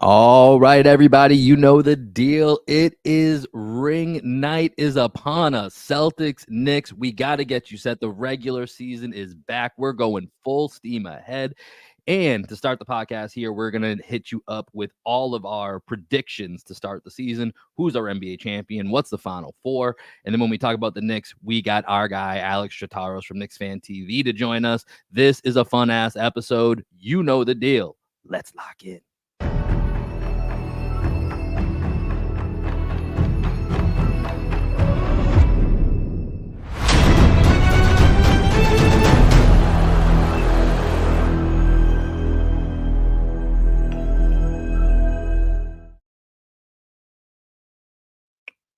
All right, everybody, you know the deal. It is ring night is upon us. Celtics, Knicks, we got to get you set. The regular season is back. We're going full steam ahead. And to start the podcast here, we're going to hit you up with all of our predictions to start the season. Who's our NBA champion? What's the Final Four? And then when we talk about the Knicks, we got our guy, Alex Chataros from Knicks Fan TV to join us. This is a fun-ass episode. You know the deal. Let's lock in.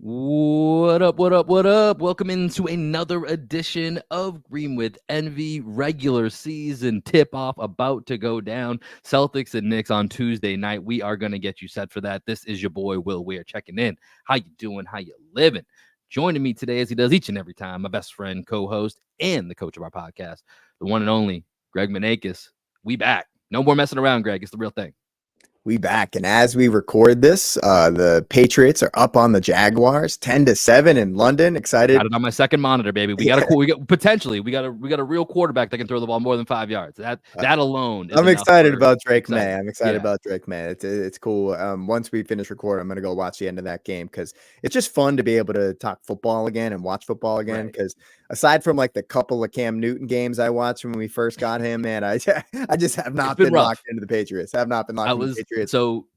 What up, what up, what up? Welcome into another edition of Green with Envy. Regular season tip-off about to go down. Celtics and Knicks on Tuesday night. We are going to get you set for that. This is your boy, Will Weir, checking in. How you doing? How you living? Joining me today, as he does each and every time, my best friend, co-host, and the coach of our podcast, the one and only Greg Manakis. We back. No more messing around, Greg. It's the real thing. We back, and as we record this, the Patriots are up on the Jaguars, 10-7 in London. Excited. Got it on my second monitor, baby. We got a real quarterback that can throw the ball more than 5 yards. That alone. I'm excited about Drake May. I'm excited Yeah. about Drake May. It's cool. Once we finish recording, I'm gonna go watch the end of that game because it's just fun to be able to talk football again and watch football again. Because aside from like the couple of Cam Newton games I watched when we first got him, man, I just have not been locked into the Patriots. Have not been locked into the Patriots. So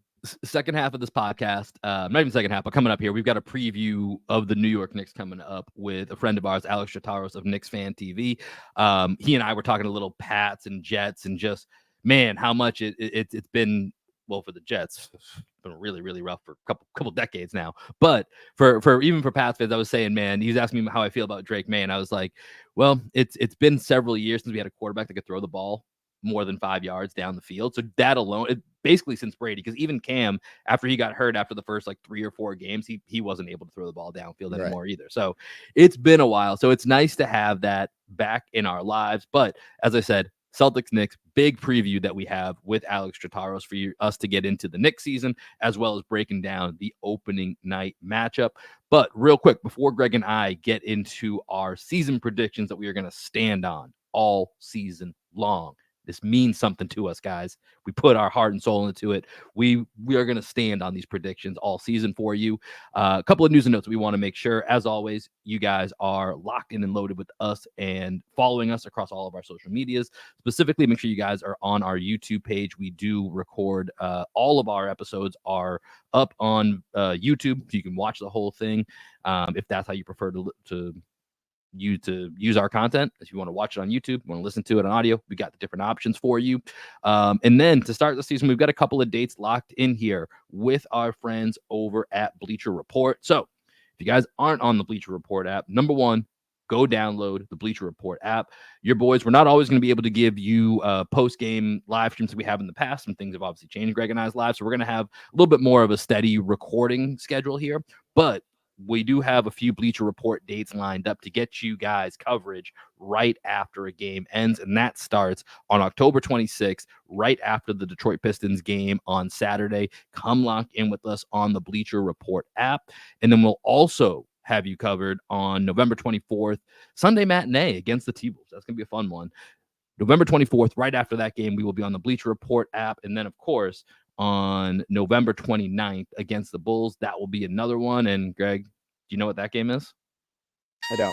second half of this podcast, not even second half, but coming up here, we've got a preview of the New York Knicks coming up with a friend of ours, Alex Chataros of Knicks Fan TV. He and I were talking a little Pats and Jets and just, man, how much it's been, well, for the Jets, it's been really, really rough for a couple decades now. But for even for Pats fans, I was saying, man, he's asking me how I feel about Drake May, and I was like, well, it's been several years since we had a quarterback that could throw the ball more than 5 yards down the field. So that alone, basically since Brady, because even Cam, after he got hurt after the first like 3 or 4 games, he wasn't able to throw the ball downfield anymore either. So it's been a while. So it's nice to have that back in our lives. But as I said, Celtics Knicks, big preview that we have with Alex Chataros for us to get into the Knicks season, as well as breaking down the opening night matchup. But real quick, before Greg and I get into our season predictions that we are going to stand on all season long, this means something to us, guys. We put our heart and soul into it. We are going to stand on these predictions all season for you. A couple of news and notes we want to make sure, as always, you guys are locked in and loaded with us and following us across all of our social medias. Specifically, make sure you guys are on our YouTube page. We do record all of our episodes are up on YouTube, so you can watch the whole thing if that's how you prefer to use our content. If you want to watch it on YouTube, want to listen to it on audio, we got the different options for you. And then to start the season, we've got a couple of dates locked in here with our friends over at Bleacher Report. So if you guys aren't on the Bleacher Report app, number one, go download the Bleacher Report app. Your boys, we're not always going to be able to give you post-game live streams that we have in the past. Some things have obviously changed, Greg and I's lives, so we're going to have a little bit more of a steady recording schedule here. But we do have a few Bleacher Report dates lined up to get you guys coverage right after a game ends, and that starts on October 26th, right after the Detroit Pistons game on Saturday. Come lock in with us on the Bleacher Report app, and then we'll also have you covered on November 24th, Sunday matinee against the T-Wolves. That's going to be a fun one. November 24th, right after that game, we will be on the Bleacher Report app, and then, of course, on November 29th against the Bulls. That will be another one. And Greg, do you know what that game is? I don't.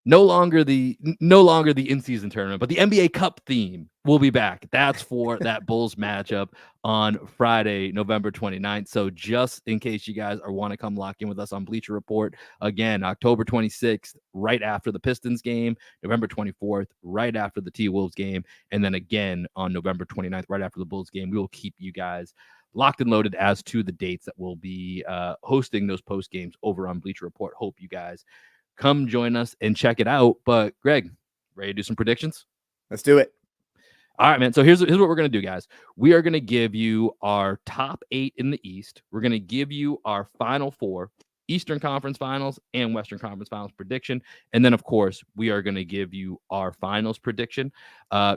No longer the in-season tournament, but the NBA Cup theme will be back. That's for that Bulls matchup on Friday, November 29th. So just in case you guys want to come lock in with us on Bleacher Report, again, October 26th, right after the Pistons game, November 24th, right after the T-Wolves game, and then again on November 29th, right after the Bulls game. We will keep you guys locked and loaded as to the dates that we'll be hosting those post games over on Bleacher Report. Hope you guys come join us and check it out. But Greg, ready to do some predictions? Let's do it. All right, man. So here's what we're going to do, guys. We are going to give you our top 8 in the East. We're going to give you our Final Four. Eastern Conference Finals and Western Conference Finals prediction. And then, of course, we are going to give you our finals prediction.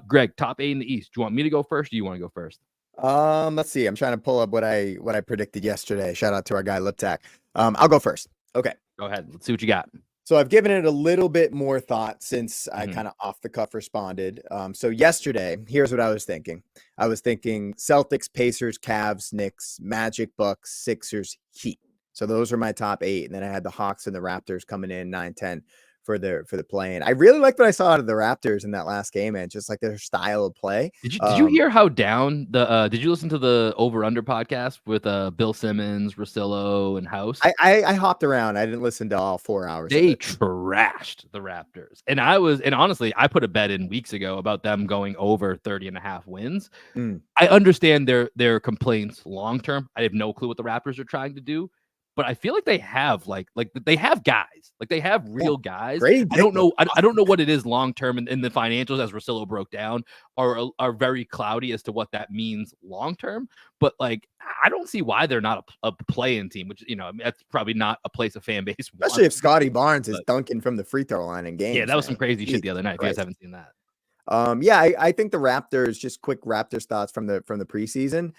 Greg, top 8 in the East. Do you want me to go first, or do you want to go first? Let's see. I'm trying to pull up what I predicted yesterday. Shout out to our guy Liptak. I'll go first. Okay. Go ahead. Let's see what you got. So I've given it a little bit more thought since I kind of off the cuff responded. So yesterday, here's what I was thinking. I was thinking Celtics, Pacers, Cavs, Knicks, Magic, Bucks, Sixers, Heat. So those are my top 8. And then I had the Hawks and the Raptors coming in 9-10 for the play. And I really liked what I saw out of the Raptors in that last game, and just like their style of play. Did you hear how down the did you listen to the Over Under podcast with Bill Simmons, Russillo, and House? I hopped around. I didn't listen to all 4 hours. They trashed the Raptors. And honestly, I put a bet in weeks ago about them going over 30.5 wins. I understand their complaints long term. I have no clue what the Raptors are trying to do. But I feel like they have like they have guys, like they have real guys. I don't know. I don't know what it is long term, and the financials, as Russillo broke down, are very cloudy as to what that means long term. But like, I don't see why they're not a play-in team, which that's probably not a place a fan base wants. Especially if Scotty Barnes is dunking from the free throw line in games. Yeah, that was some crazy shit the other night. If you guys haven't seen that. I think the Raptors, just quick Raptors thoughts from the preseason.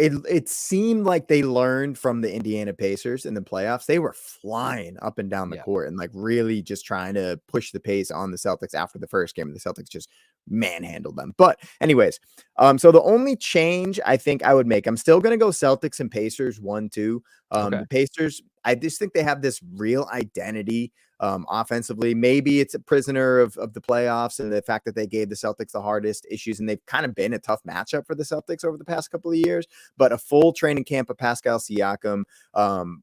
It seemed like they learned from the Indiana Pacers in the playoffs. They were flying up and down the court and like really just trying to push the pace on the Celtics after the first game. The Celtics just manhandled them. But anyways, so the only change I think I would make, I'm still going to go Celtics and Pacers 1-2. The Pacers, I just think they have this real identity offensively. Maybe it's a prisoner of the playoffs and the fact that they gave the Celtics the hardest issues, and they've kind of been a tough matchup for the Celtics over the past couple of years. But a full training camp of Pascal Siakam,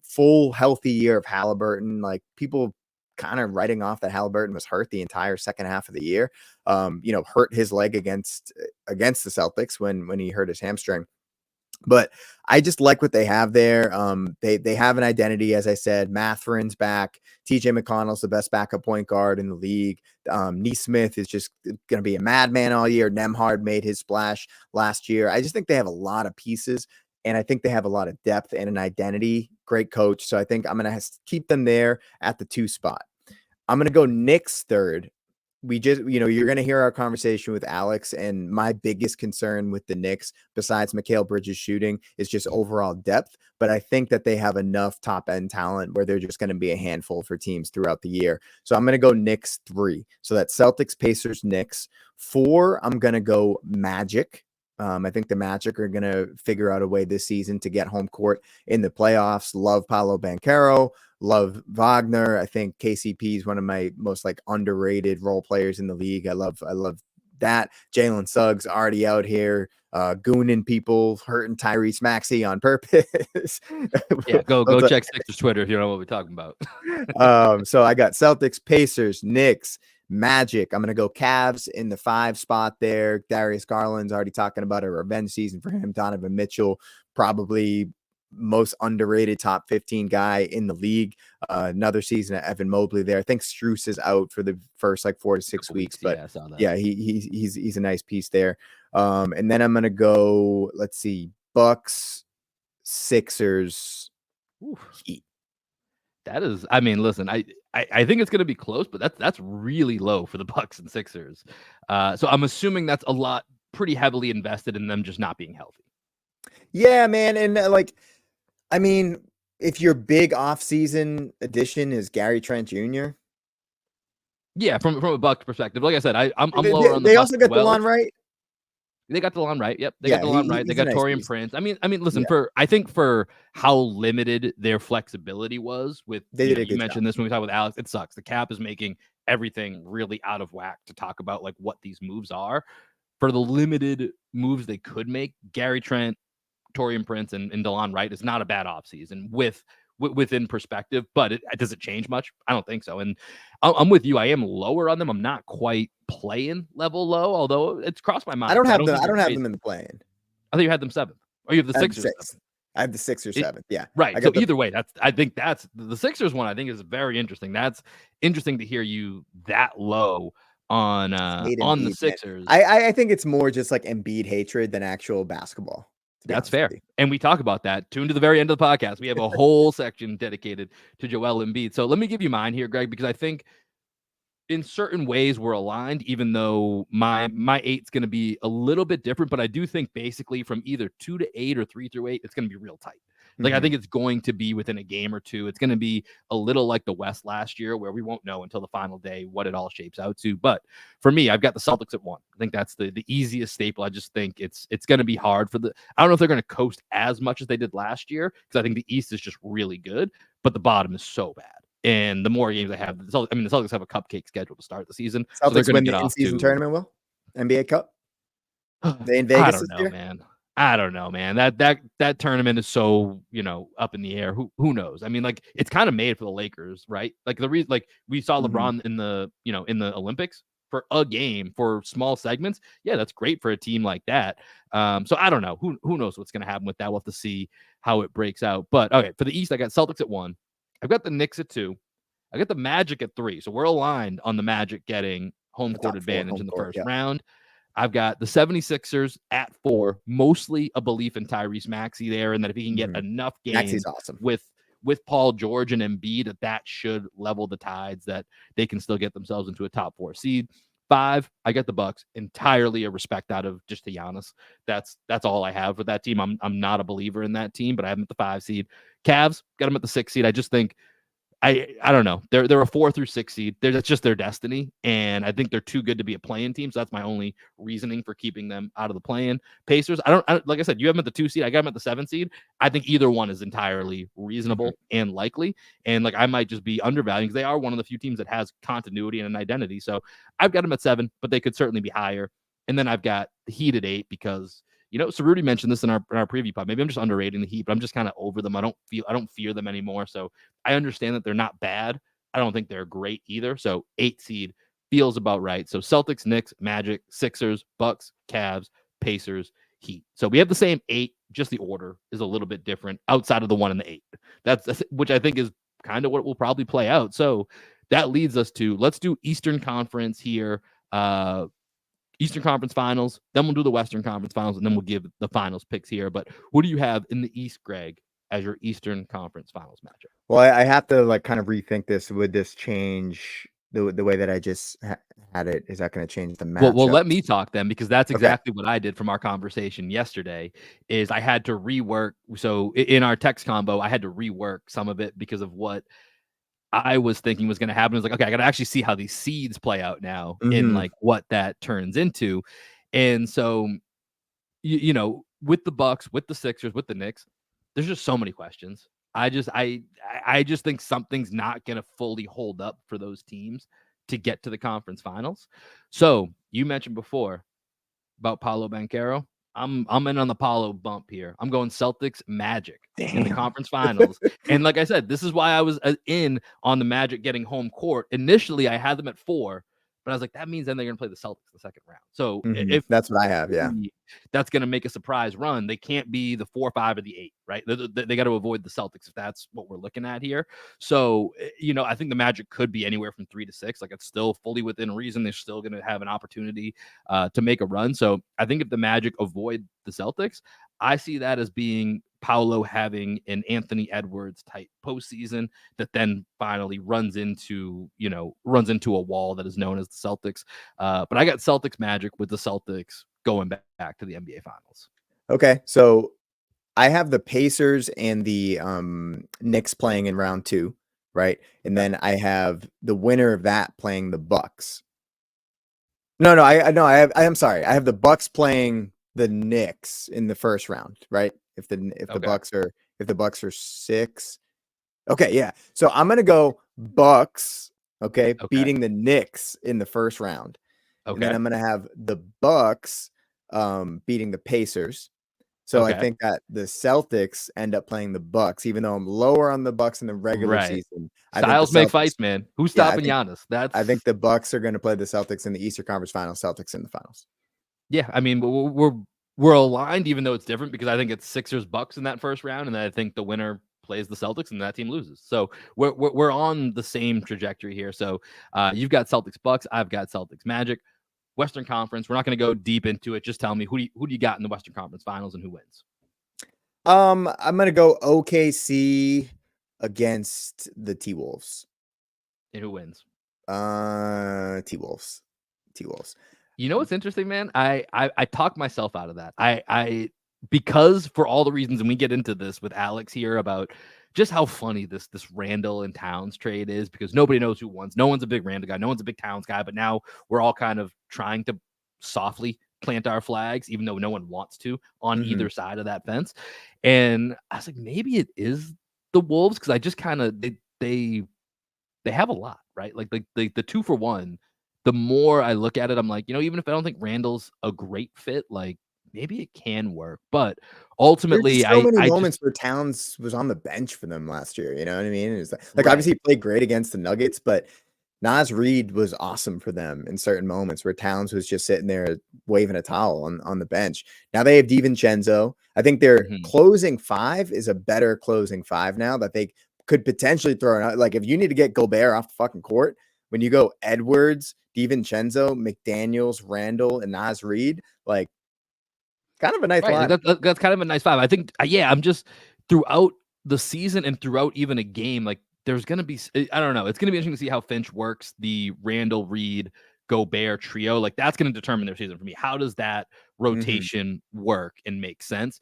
full healthy year of Halliburton, like people kind of writing off that Halliburton was hurt the entire second half of the year. Hurt his leg against the Celtics when he hurt his hamstring. But I just like what they have there. They have an identity, as I said. Matherin's back. TJ McConnell's the best backup point guard in the league. Neesmith is just going to be a madman all year. Nembhard made his splash last year. I just think they have a lot of pieces, and I think they have a lot of depth and an identity. Great coach. So I think I'm going to keep them there at the 2 spot. I'm going to go Knicks 3rd. You're going to hear our conversation with Alex, and my biggest concern with the Knicks, besides Mikal Bridges shooting, is just overall depth. But I think that they have enough top end talent where they're just going to be a handful for teams throughout the year. So I'm going to go Knicks 3. So that's Celtics, Pacers, Knicks. 4, I'm going to go Magic. I think the Magic are going to figure out a way this season to get home court in the playoffs. Love Paolo Banchero. Love Wagner. I think KCP is one of my most underrated role players in the league. I love that. Jalen Suggs already out here gooning people, hurting Tyrese Maxey on purpose. Yeah, go check Sixers Twitter if you know what we're talking about. So I got Celtics, Pacers, Knicks, Magic. I'm going to go Cavs in the 5 spot there. Darius Garland's already talking about a revenge season for him. Donovan Mitchell, probably most underrated top 15 guy in the league. Another season of Evan Mobley there. I think Strus is out for the first 4 to 6 weeks, but he's a nice piece there. And then I'm going to go, let's see, Bucks, Sixers, Heat. That is, I mean, listen, I think it's going to be close, but that's really low for the Bucks and Sixers. So I'm assuming that's a lot pretty heavily invested in them just not being healthy. Yeah, man. And I mean, if your big offseason addition is Gary Trent Jr. Yeah, from a Bucks perspective. Like I said, I'm lower on the Bucks. They also got DeLon Wright. They got DeLon Wright. Yep. They got DeLon Wright. They got Taurean Prince. I mean, listen, I think for how limited their flexibility was with, you mentioned this when we talked with Alex, it sucks. The cap is making everything really out of whack to talk about what these moves are. For the limited moves they could make, Gary Trent, Taurean Prince, and DeLon Wright is not a bad offseason within perspective, but does it change much? I don't think so. And I'm with you. I am lower on them. I'm not quite playing level low, although it's crossed my mind. I don't have them in the play-in. I thought you had them 7th. Or you have the Sixers. I have the 6 or 7th. Yeah. Right. So either way, I think that's the Sixers one. I think is very interesting. That's interesting to hear you that low on the Sixers. I think it's more just Embiid hatred than actual basketball. to be That's honest with fair. you. And we talk about that. Tune to the very end of the podcast. We have a whole section dedicated to Joel Embiid. So let me give you mine here, Greg, because I think in certain ways we're aligned, even though my eight's going to be a little bit different. But I do think basically from either 2 to 8 or 3 through 8, it's going to be real tight. Like, I think it's going to be within a game or two. It's going to be a little like the West last year, where we won't know until the final day what it all shapes out to. But for me, I've got the Celtics at 1. I think that's the easiest staple. I just think it's going to be hard for I don't know if they're going to coast as much as they did last year, because I think the East is just really good, but the bottom is so bad. And the more games they have, the Celtics have a cupcake schedule to start the season, so they're Celtics going to win get the off in-season to. tournament, Will? NBA Cup? They in I Vegas don't this know, year? man. I don't know, man. That tournament is so, up in the air. Who knows? I mean, like, it's kind of made for the Lakers, right? Like, the reason, like, we saw LeBron in the Olympics for a game for small segments. Yeah, that's great for a team like that. So I don't know. Who knows what's going to happen with that? We'll have to see how it breaks out. But okay, for the East, I got Celtics at 1. I've got the Knicks at 2. I got the Magic at 3. So we're aligned on the Magic getting home The court top 4 advantage home in the court, first yeah. round. I've got the 76ers at 4, mostly a belief in Tyrese Maxey there, and that if he can get enough Maxey's games awesome. with Paul George and Embiid, that should level the tides, that they can still get themselves into a top 4 seed. 5, I got the Bucks, entirely a respect out of just to Giannis. That's all I have for that team. I'm not a believer in that team, but I have them at the 5 seed. Cavs, got them at the 6 seed. I just think I don't know. They're a 4 through 6 seed. That's just their destiny, and I think they're too good to be a play-in team. So that's my only reasoning for keeping them out of the play-in. Pacers, like I said, you have them at the 2 seed. I got them at the 7 seed. I think either one is entirely reasonable and likely, and like I might just be undervaluing, because they are one of the few teams that has continuity and an identity. So I've got them at 7, but they could certainly be higher. And then I've got the Heat at 8, because Cerruti mentioned this in our preview pod. Maybe I'm just underrating the Heat, but I'm just kind of over them. I don't fear them anymore. So I understand that they're not bad. I don't think they're great either. So 8 seed feels about right. So Celtics, Knicks, Magic, Sixers, Bucks, Cavs, Pacers, Heat. So we have the same 8, just the order is a little bit different outside of the 1 and the 8. That's which I think is kind of what will probably play out. So that leads us to, let's do Eastern Conference here. Eastern Conference Finals, then we'll do the Western Conference Finals, and then we'll give the finals picks here. But who do you have in the East, Greg, as your Eastern Conference Finals matchup? Well, I have to like kind of rethink this. Would this change the way that I just had it? Is that going to change the Well, matchup? let me talk then, because that's Okay. exactly what I did from our conversation yesterday. Is I had to rework. So in our text combo, I had to rework some of it because of what I was thinking was going to happen. I was like, okay, I got to actually see how these seeds play out now in like what that turns into. And so, with the Bucks, with the Sixers, with the Knicks, there's just so many questions. I just think something's not going to fully hold up for those teams to get to the conference finals. So you mentioned before about Paolo Banchero. I'm in on the Paolo bump here. I'm going Celtics Magic in the conference finals. And like I said, this is why I was in on the Magic getting home court. Initially, I had them at 4, but I was like, that means then they're going to play the Celtics the second round. So if That's what I have. Yeah. that's going to make a surprise run, they can't be the 4, 5, or the 8, right? They got to avoid the Celtics if that's what we're looking at here. So, I think the Magic could be anywhere from 3 to 6. Like, it's still fully within reason. They're still going to have an opportunity to make a run. So I think if the Magic avoid the Celtics, I see that as being Paolo having an Anthony Edwards type postseason that then finally runs into a wall that is known as the Celtics. But I got Celtics Magic, with the Celtics going back to the NBA Finals. Okay. So I have the Pacers and the Knicks playing in round 2, right? And then I have the winner of that playing the Bucks. No, I'm sorry. I have the Bucks playing the Knicks in the first round, right? If the Bucks are 6. Okay, yeah. So I'm gonna go Bucks, beating the Knicks in the first round. And then I'm gonna have the Bucks beating the Pacers. So I think that the Celtics end up playing the Bucks, even though I'm lower on the Bucks in the regular season. Styles make fights, man. Who's stopping Giannis? I think the Bucks are going to play the Celtics in the Eastern Conference Finals. Celtics in the finals. Yeah, I mean, we're aligned, even though it's different, because I think it's Sixers Bucks in that first round, and then I think the winner plays the Celtics, and that team loses. So we're on the same trajectory here. So you've got Celtics Bucks, I've got Celtics Magic. Western Conference, we're not going to go deep into it. Just tell me who do you got in the Western Conference Finals and who wins? I'm gonna go OKC against the T-Wolves. And who wins? T-Wolves. T-Wolves. You know what's interesting, man? I talked myself out of that. I because for all the reasons, and we get into this with Alex here about just how funny this Randall and Towns trade is, because nobody knows who wins. No one's a big Randall guy, no one's a big Towns guy, but now we're all kind of trying to softly plant our flags, even though no one wants to on either side of that fence. And I was like, maybe it is the Wolves, because I just kind of they have a lot, right? Like the 2-for-1. The more I look at it, I'm like, even if I don't think Randall's a great fit, like maybe it can work. But There's ultimately, just so many I just moments where Towns was on the bench for them last year, you know what I mean? It's like right, obviously he played great against the Nuggets, but Naz Reid was awesome for them in certain moments where Towns was just sitting there waving a towel on the bench. Now they have DiVincenzo. I think their mhm. closing five is a better closing five now that they could potentially throw out. Like if you need to get Gobert off the fucking court, when you go Edwards, DiVincenzo, McDaniels, Randall, and Naz Reid, like kind of a nice Right. Like lineup. that's kind of a nice vibe. I think, yeah, I'm just throughout the season and throughout even a game, like there's gonna be, I don't know, it's gonna be interesting to see how Finch works the Randall Reed Gobert trio. Like that's gonna determine their season for me. How does that Mhm. rotation work and make sense?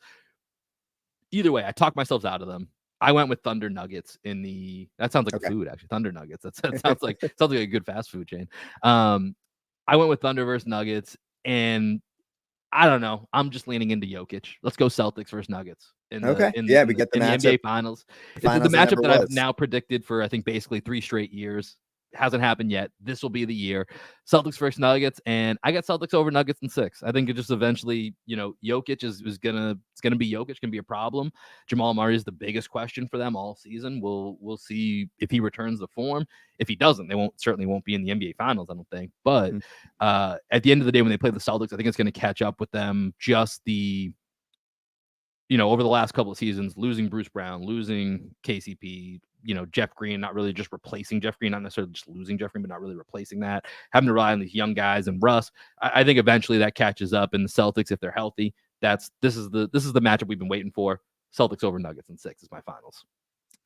Either way, I talked myself out of them. I went with Thunder Nuggets in the that sounds like a Okay. food, actually. Thunder Nuggets. That sounds like a good fast food chain. I went with Thunder versus Nuggets, and I don't know. I'm just leaning into Jokic. Let's go Celtics versus Nuggets in the Okay. in the Yeah, in we the get the in the matchup, NBA Finals. the It's the finals that matchup never that I've was. now predicted for I think basically 3 straight years. Hasn't happened yet. This will be the year. Celtics versus Nuggets, and I got Celtics over Nuggets in 6. I think it just eventually, Jokic is gonna be Jokic, gonna be a problem. Jamal Murray is the biggest question for them all season. We'll see if he returns the form. If he doesn't, they certainly won't be in the NBA Finals, I don't think. But Mm. at the end of the day, when they play the Celtics, I think it's going to catch up with them. Just over the last couple of seasons, losing Bruce Brown, losing KCP, Jeff Green, not really just replacing Jeff Green, not necessarily just losing Jeff Green, but not really replacing that, having to rely on these young guys and Russ. I think eventually that catches up, and the Celtics, if they're healthy, this is the matchup we've been waiting for. Celtics over Nuggets in 6 is my finals.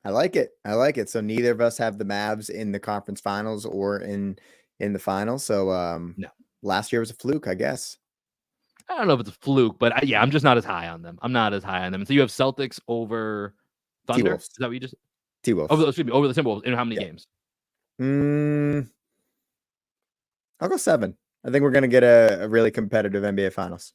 I like it. I like it. So neither of us have the Mavs in the conference finals or in the finals. So No, last year was a fluke, I guess. I don't know if it's a fluke, but yeah, I'm just not as high on them. I'm not as high on them. And so you have Celtics over Thunder. Is T-Wolves. that what you just T-Wolves. over the Timberwolves in how many Yeah. games? I'll go 7. I think we're gonna get a really competitive NBA finals.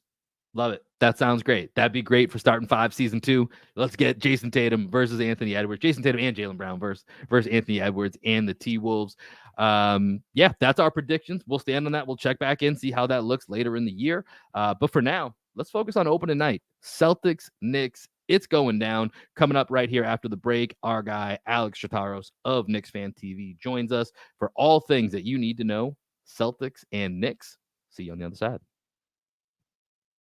Love it. That sounds great. That'd be great for starting 5 season 2. Let's get Jason Tatum versus Anthony Edwards. Jason Tatum and Jaylen Brown versus Anthony Edwards and the T-Wolves. Yeah, that's our predictions. We'll stand on that. We'll check back in, see how that looks later in the year. But for now, let's focus on opening night. Celtics, Knicks. It's going down. Coming up right here after the break, our guy Alex Chataros of Knicks Fan TV joins us for all things that you need to know. Celtics and Knicks. See you on the other side.